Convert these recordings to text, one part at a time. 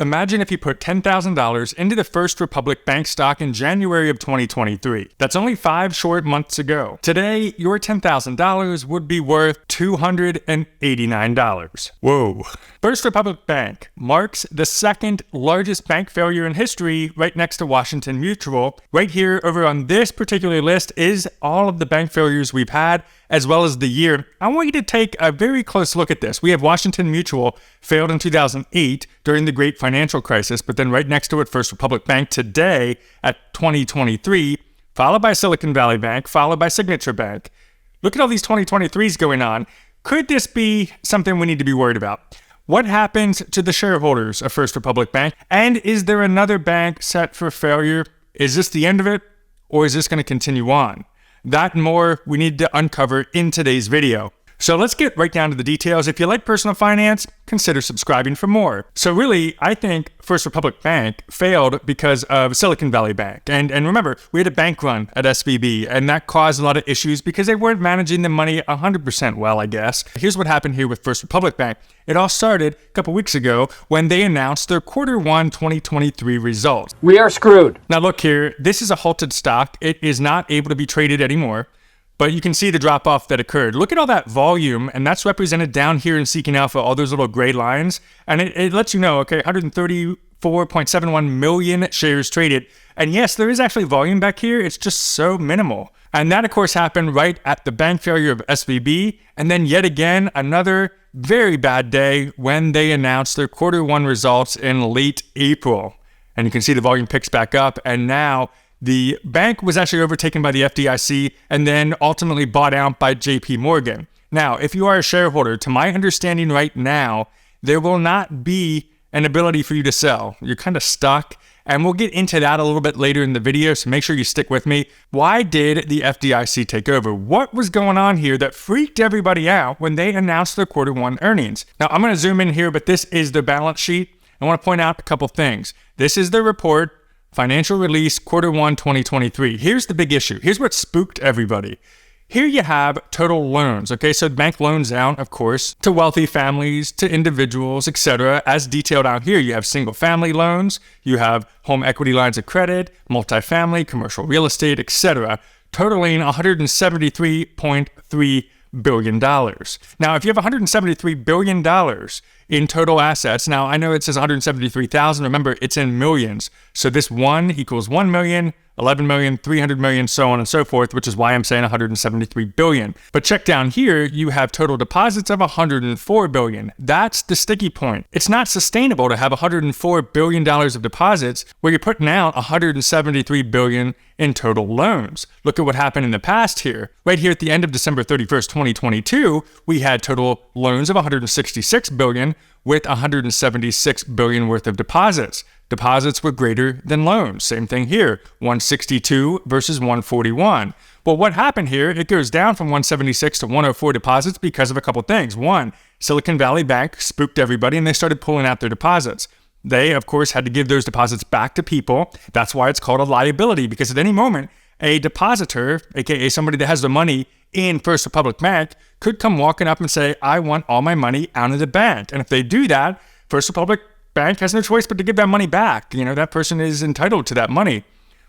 Imagine if you put $10,000 into the First Republic Bank stock in January of 2023. That's only 5 short months ago. Today, your $10,000 would be worth $289. Whoa. First Republic Bank marks the second largest bank failure in history, right next to Washington Mutual. Right here over on this particular list is all of the bank failures we've had, as well as the year. I want you to take a very close look at this. We have Washington Mutual failed in 2008 during the Great Financial Crisis, but then right next to it, First Republic Bank today at 2023, followed by Silicon Valley Bank, followed by Signature Bank. Look at all these 2023s going on. Could this be something we need to be worried about? What happens to the shareholders of First Republic Bank? And is there another bank set for failure? Is this the end of it, or is this going to continue on? That and more we need to uncover in today's video. So let's get right down to the details. If you like personal finance, consider subscribing for more. So really, I think First Republic Bank failed because of Silicon Valley Bank. And remember, we had a bank run at SVB, and that caused a lot of issues because they weren't managing the money 100% well, I guess. Here's what happened here with First Republic Bank. It all started a couple weeks ago when they announced their Q1 2023 results. We are screwed. Now look here, this is a halted stock. It is not able to be traded anymore. But you can see the drop-off that occurred. Look at all that volume, and that's represented down here in Seeking Alpha, all those little gray lines. And it lets you know, okay, 134.71 million shares traded. And yes, there is actually volume back here. It's just so minimal. And that, of course, happened right at the bank failure of SVB. And then yet again, another very bad day when they announced their Q1 results in late April. And you can see the volume picks back up, and now the bank was actually overtaken by the FDIC and then ultimately bought out by JP Morgan. Now, if you are a shareholder, to my understanding right now, there will not be an ability for you to sell. You're kind of stuck, and we'll get into that a little bit later in the video, so make sure you stick with me. Why did the FDIC take over? What was going on here that freaked everybody out when they announced their Q1 earnings? Now, I'm going to zoom in here, but this is the balance sheet. I want to point out a couple things. This is the report. Financial release, Q1 2023. Here's the big issue. Here's what spooked everybody. Here you have total loans. Okay, so bank loans out, of course, to wealthy families, to individuals, etc. As detailed out here, you have single family loans, you have home equity lines of credit, multifamily, commercial real estate, etc., totaling $173.3 billion. Now, if you have $173 billion in total assets, now I know it says 173,000, remember it's in millions. So this 1 equals 1 million, 11 million, 300 million, so on and so forth, which is why I'm saying 173 billion. But check down here, you have total deposits of 104 billion. That's the sticky point. It's not sustainable to have $104 billion of deposits where you're putting out 173 billion in total loans. Look at what happened in the past here. Right here at the end of December 31st, 2022, we had total loans of 166 billion with 176 billion worth of deposits. Deposits were greater than loans. Same thing here, 162 versus 141. Well, what happened here? It goes down from 176 to 104 deposits because of a couple things. One, Silicon Valley Bank spooked everybody and they started pulling out their deposits. They, of course, had to give those deposits back to people. That's why it's called a liability, because at any moment, a depositor, aka somebody that has the money in First Republic Bank, could come walking up and say, I want all my money out of the bank. And if they do that, First Republic Bank has no choice but to give that money back. You know, that person is entitled to that money.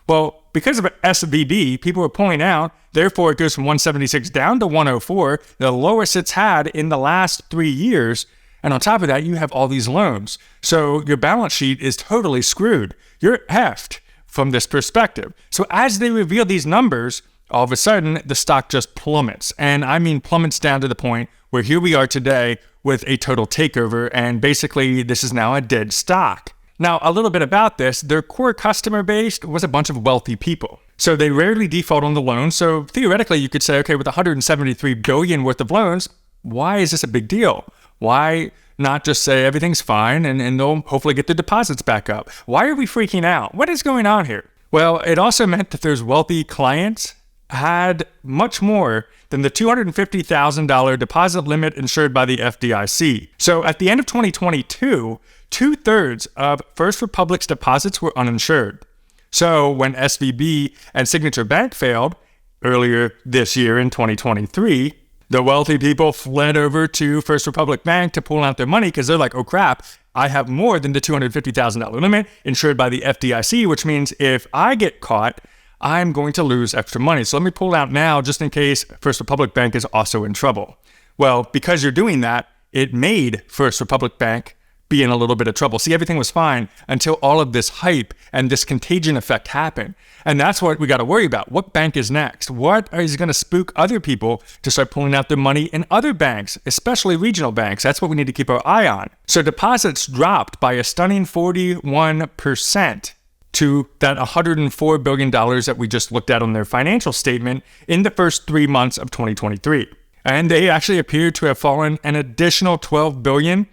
Well, because of SVB, people are pulling out, therefore it goes from 176 down to 104, the lowest it's had in the last 3 years. And on top of that, you have all these loans. So your balance sheet is totally screwed. You're effed from this perspective. So as they reveal these numbers, all of a sudden, the stock just plummets. And I mean plummets down to the point where here we are today with a total takeover, and basically this is now a dead stock. Now, a little bit about this, their core customer base was a bunch of wealthy people. So they rarely default on the loan. So theoretically, you could say, okay, with 173 billion worth of loans, why is this a big deal? Why not just say everything's fine and they'll hopefully get their deposits back up? Why are we freaking out? What is going on here? Well, it also meant that those wealthy clients had much more than the $250,000 deposit limit insured by the FDIC. So at the end of 2022, 2/3 of First Republic's deposits were uninsured. So when SVB and Signature Bank failed earlier this year in 2023, the wealthy people fled over to First Republic Bank to pull out their money because they're like, oh crap, I have more than the $250,000 limit insured by the FDIC, which means if I get caught, I'm going to lose extra money. So let me pull out now just in case First Republic Bank is also in trouble. Well, because you're doing that, it made First Republic Bank be in a little bit of trouble. See, everything was fine until all of this hype and this contagion effect happened. And that's what we got to worry about. What bank is next? What is going to spook other people to start pulling out their money in other banks, especially regional banks? That's what we need to keep our eye on. So deposits dropped by a stunning 41% to that $104 billion that we just looked at on their financial statement in the first 3 months of 2023. And they actually appear to have fallen an additional $12 billion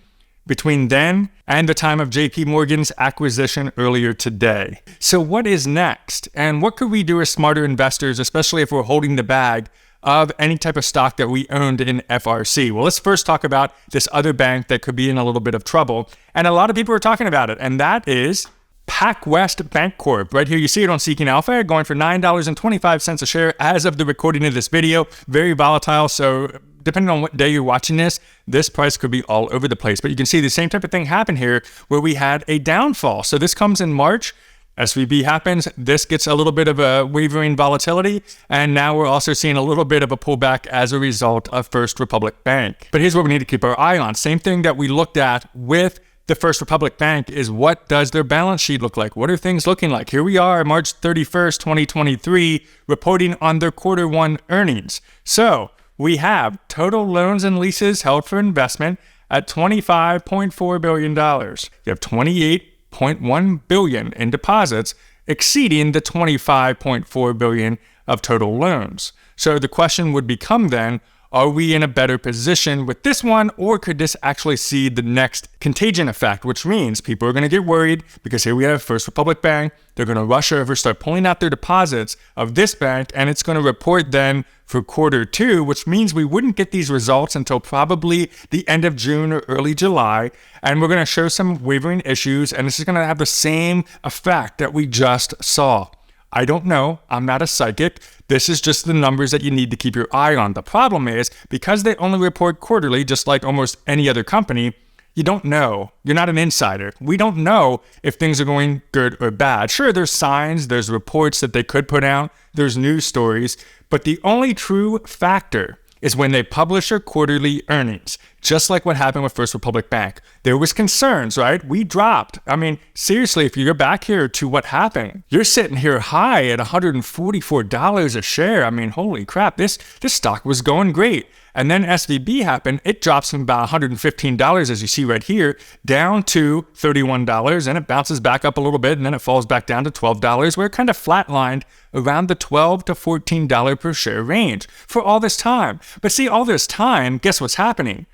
between then and the time of JP Morgan's acquisition earlier today. So what is next? And what could we do as smarter investors, especially if we're holding the bag of any type of stock that we owned in FRC? Well, let's first talk about this other bank that could be in a little bit of trouble. And a lot of people are talking about it, and that is PacWest Bancorp. Right here, you see it on Seeking Alpha, going for $9.25 a share as of the recording of this video. Very volatile, so depending on what day you're watching this price could be all over the place. But you can see the same type of thing happen here where we had a downfall. So this comes in March. SVB happens. This gets a little bit of a wavering volatility. And now we're also seeing a little bit of a pullback as a result of First Republic Bank. But here's what we need to keep our eye on. Same thing that we looked at with the First Republic Bank is what does their balance sheet look like? What are things looking like? Here we are, March 31st, 2023, reporting on their quarter one earnings. So we have total loans and leases held for investment at $25.4 billion. You have $28.1 billion in deposits, exceeding the $25.4 billion of total loans. So the question would become then, are we in a better position with this one, or could this actually see the next contagion effect, which means people are going to get worried because here we have First Republic Bank. They're going to rush over, start pulling out their deposits of this bank, and it's going to report then for quarter two, which means we wouldn't get these results until probably the end of June or early July. And we're going to show some wavering issues, and this is going to have the same effect that we just saw. I don't know. I'm not a psychic. This is just the numbers that you need to keep your eye on. The problem is, because they only report quarterly, just like almost any other company, you don't know. You're not an insider. We don't know if things are going good or bad. Sure, there's signs, there's reports that they could put out, there's news stories, but the only true factor is when they publish their quarterly earnings, just like what happened with First Republic Bank. There was concerns, right? We dropped. I mean, seriously, if you go back here to what happened, you're sitting here high at $144 a share. I mean, holy crap, this stock was going great. And then SVB happened. It drops from about $115, as you see right here, down to $31, and it bounces back up a little bit, and then it falls back down to $12, where it kind of flatlined around the $12 to $14 per share range for all this time. But see, all this time, guess what's happening?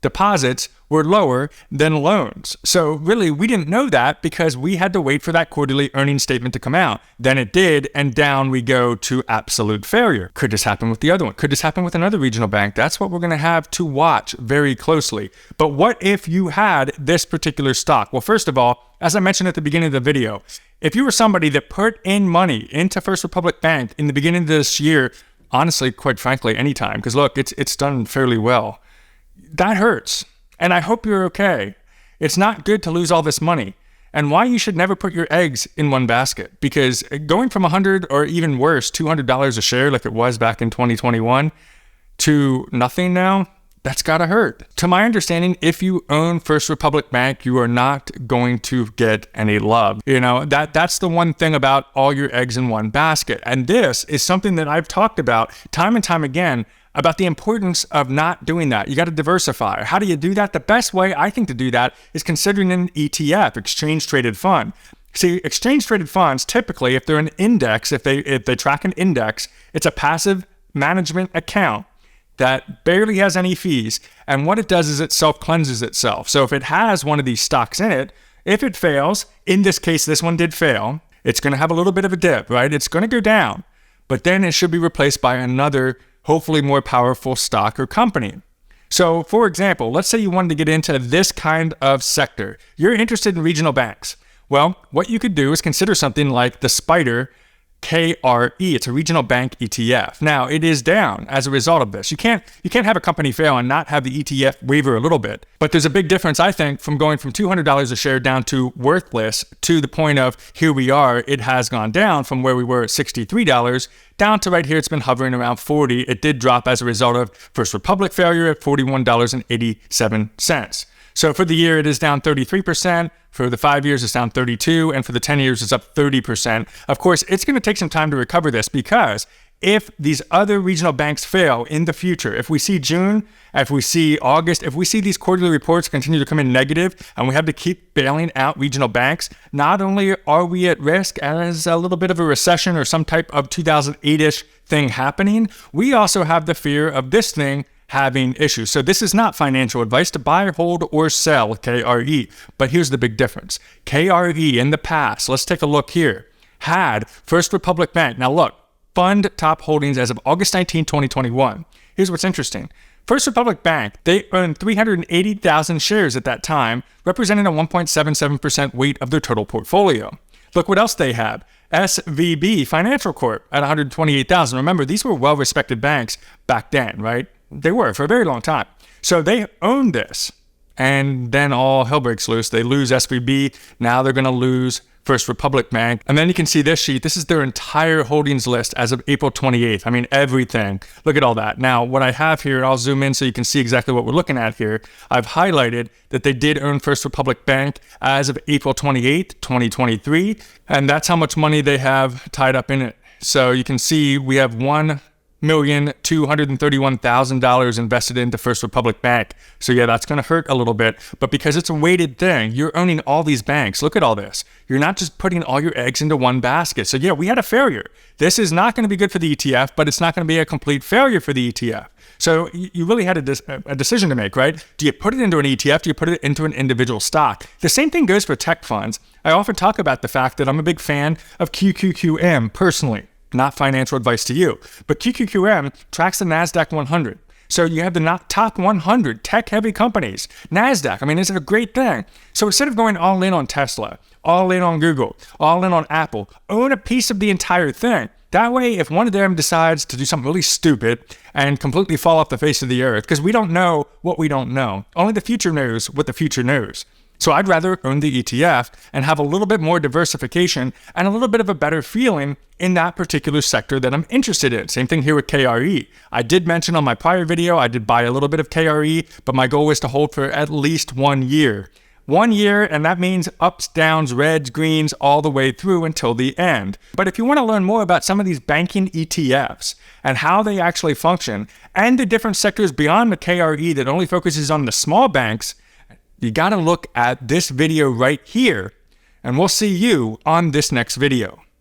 Deposits were lower than loans. So really, we didn't know that because we had to wait for that quarterly earnings statement to come out. Then it did, and down we go to absolute failure. Could this happen with the other one? Could this happen with another regional bank? That's what we're going to have to watch very closely. But what if you had this particular stock? Well, first of all, as I mentioned at the beginning of the video, if you were somebody that put in money into First Republic Bank in the beginning of this year, honestly, quite frankly, anytime, because look, it's done fairly well. That hurts. And I hope you're okay. It's not good to lose all this money. And why you should never put your eggs in one basket. Because going from $100 or even worse, $200 a share like it was back in 2021 to nothing now, that's gotta hurt. To my understanding, if you own First Republic Bank, you are not going to get any love. You know, that's the one thing about all your eggs in one basket. And this is something that I've talked about time and time again about the importance of not doing that. You got to diversify. How do you do that? The best way I think to do that is considering an ETF, exchange traded fund. See, exchange traded funds, typically, if they're an index, if they track an index, it's a passive management account that barely has any fees. And what it does is it self-cleanses itself. So if it has one of these stocks in it, if it fails, in this case, this one did fail, it's going to have a little bit of a dip, right? It's going to go down, but then it should be replaced by another, hopefully more powerful stock or company. So for example, let's say you wanted to get into this kind of sector. You're interested in regional banks. Well, what you could do is consider something like the SPDR KRE. It's a regional bank ETF. Now, it is down as a result of this. You can't have a company fail and not have the ETF waver a little bit. But there's a big difference, I think, from going from $200 a share down to worthless to the point of here we are. It has gone down from where we were at $63 down to right here. It's been hovering around $40. It did drop as a result of First Republic failure at $41.87. So for the year, it is down 33%. For the 5 years, it's down 32%. And for the 10 years, it's up 30%. Of course, it's going to take some time to recover this because if these other regional banks fail in the future, if we see June, if we see August, if we see these quarterly reports continue to come in negative and we have to keep bailing out regional banks, not only are we at risk as a little bit of a recession or some type of 2008-ish thing happening, we also have the fear of this thing having issues. So this is not financial advice to buy, hold, or sell KRE. But here's the big difference. KRE in the past, let's take a look here, had First Republic Bank. Now look, fund top holdings as of August 19, 2021. Here's what's interesting. First Republic Bank, they owned 380,000 shares at that time, representing a 1.77% weight of their total portfolio. Look what else they have. SVB Financial Corp at 128,000. Remember, these were well-respected banks back then, right? They were for a very long time. So they owned this. And then all hell breaks loose. They lose SVB. Now they're going to lose First Republic Bank. And then you can see this sheet. This is their entire holdings list as of April 28th. I mean, everything. Look at all that. Now, what I have here, I'll zoom in so you can see exactly what we're looking at here. I've highlighted that they did own First Republic Bank as of April 28th, 2023. And that's how much money they have tied up in it. So you can see we have $1,231,000 invested into First Republic Bank. So yeah, that's going to hurt a little bit. But because it's a weighted thing, you're owning all these banks. Look at all this. You're not just putting all your eggs into one basket. So yeah, we had a failure. This is not going to be good for the ETF, but it's not going to be a complete failure for the ETF. So you really had a decision to make, right? Do you put it into an ETF? Do you put it into an individual stock? The same thing goes for tech funds. I often talk about the fact that I'm a big fan of QQQM personally. Not financial advice to you, but QQQM tracks the NASDAQ 100. So you have the top 100 tech-heavy companies. NASDAQ, I mean, it's a great thing. So instead of going all in on Tesla, all in on Google, all in on Apple, own a piece of the entire thing. That way, if one of them decides to do something really stupid and completely fall off the face of the earth, because we don't know what we don't know. Only the future knows what the future knows. So I'd rather own the ETF and have a little bit more diversification and a little bit of a better feeling in that particular sector that I'm interested in. Same thing here with KRE. I did mention on my prior video, I did buy a little bit of KRE, but my goal was to hold for at least 1 year. 1 year, and that means ups, downs, reds, greens, all the way through until the end. But if you want to learn more about some of these banking ETFs and how they actually function and the different sectors beyond the KRE that only focuses on the small banks, you got to look at this video right here, and we'll see you on this next video.